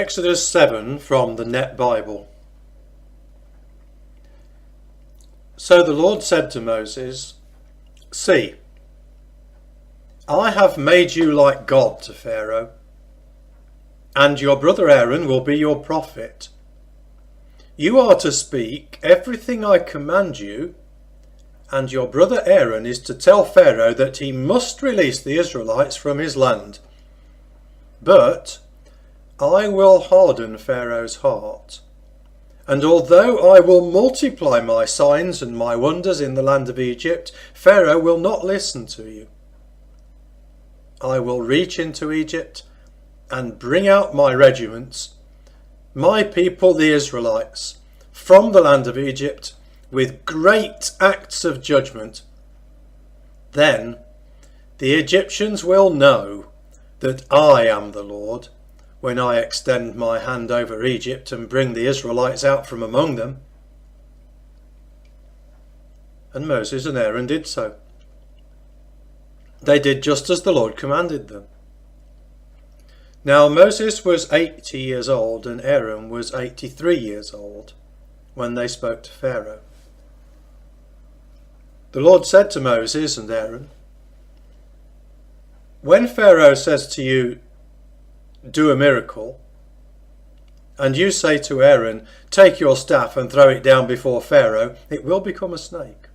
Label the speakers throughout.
Speaker 1: Exodus 7 from the Net Bible. So the Lord said to Moses, "See, I have made you like God to Pharaoh, and your brother Aaron will be your prophet. You are to speak everything I command you, and your brother Aaron is to tell Pharaoh that he must release the Israelites from his land. But I will harden Pharaoh's heart, and although I will multiply my signs and my wonders in the land of Egypt, Pharaoh will not listen to you. I will reach into Egypt and bring out my regiments, my people the Israelites, from the land of Egypt with great acts of judgment. Then the Egyptians will know that I am the Lord, when I extend my hand over Egypt and bring the Israelites out from among them." And Moses and Aaron did so. They did just as the Lord commanded them. Now Moses was 80 years old and Aaron was 83 years old when they spoke to Pharaoh. The Lord said to Moses and Aaron, "When Pharaoh says to you, 'Do a miracle,' and you say to Aaron, 'Take your staff and throw it down before Pharaoh,' it will become a snake."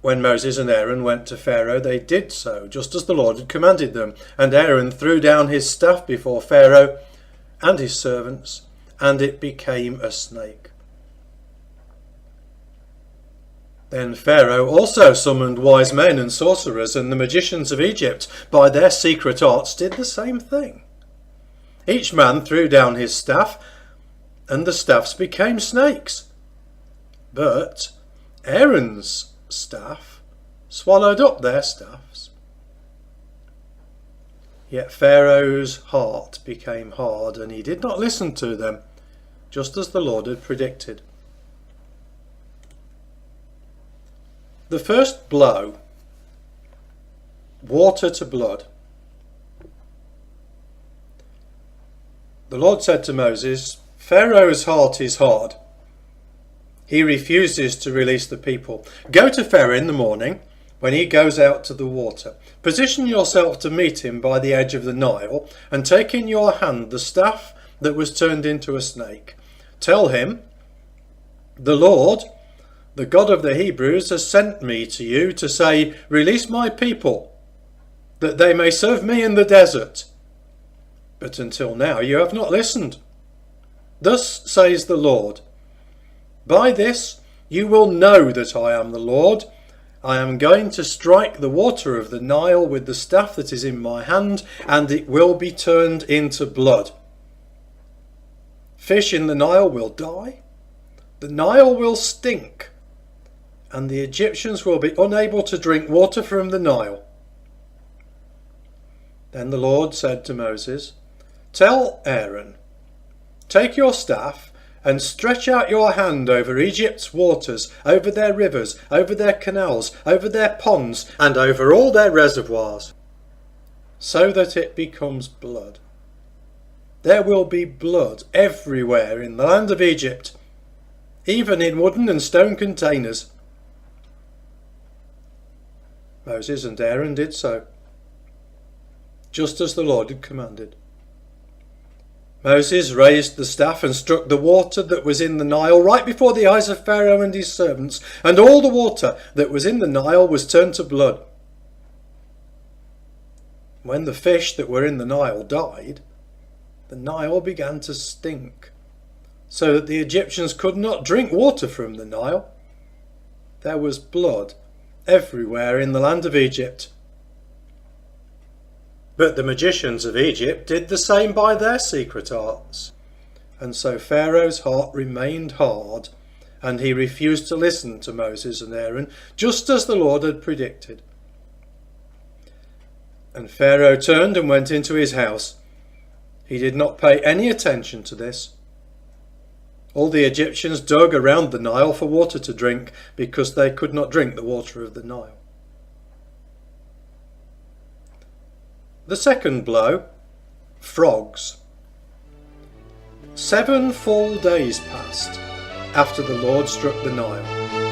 Speaker 1: When Moses and Aaron went to Pharaoh, they did so, just as the Lord had commanded them. And Aaron threw down his staff before Pharaoh and his servants, and it became a snake. Then Pharaoh also summoned wise men and sorcerers, and the magicians of Egypt, by their secret arts, did the same thing. Each man threw down his staff, and the staffs became snakes. But Aaron's staff swallowed up their staffs. Yet Pharaoh's heart became hard, and he did not listen to them, just as the Lord had predicted. The first blow, water to blood. The Lord said to Moses, "Pharaoh's heart is hard. He refuses to release the people. Go to Pharaoh in the morning when he goes out to the water. Position yourself to meet him by the edge of the Nile, and take in your hand the staff that was turned into a snake. Tell him, 'The Lord, the God of the Hebrews, has sent me to you to say, release my people, that they may serve me in the desert. But until now you have not listened. Thus says the Lord, by this you will know that I am the Lord. I am going to strike the water of the Nile with the staff that is in my hand, and it will be turned into blood. Fish in the Nile will die. The Nile will stink, and the Egyptians will be unable to drink water from the Nile." Then the Lord said to Moses, "Tell Aaron, take your staff and stretch out your hand over Egypt's waters, over their rivers, over their canals, over their ponds, and over all their reservoirs, so that it becomes blood. There will be blood everywhere in the land of Egypt, even in wooden and stone containers." Moses and Aaron did so, just as the Lord had commanded. Moses raised the staff and struck the water that was in the Nile right before the eyes of Pharaoh and his servants, and all the water that was in the Nile was turned to blood. When the fish that were in the Nile died, the Nile began to stink, so that the Egyptians could not drink water from the Nile. There was blood everywhere in the land of Egypt. But the magicians of Egypt did the same by their secret arts. And so Pharaoh's heart remained hard, and he refused to listen to Moses and Aaron, just as the Lord had predicted. And Pharaoh turned and went into his house. He did not pay any attention to this. All the Egyptians dug around the Nile for water to drink, because they could not drink the water of the Nile. The second blow, frogs. 7 full days passed after the Lord struck the Nile.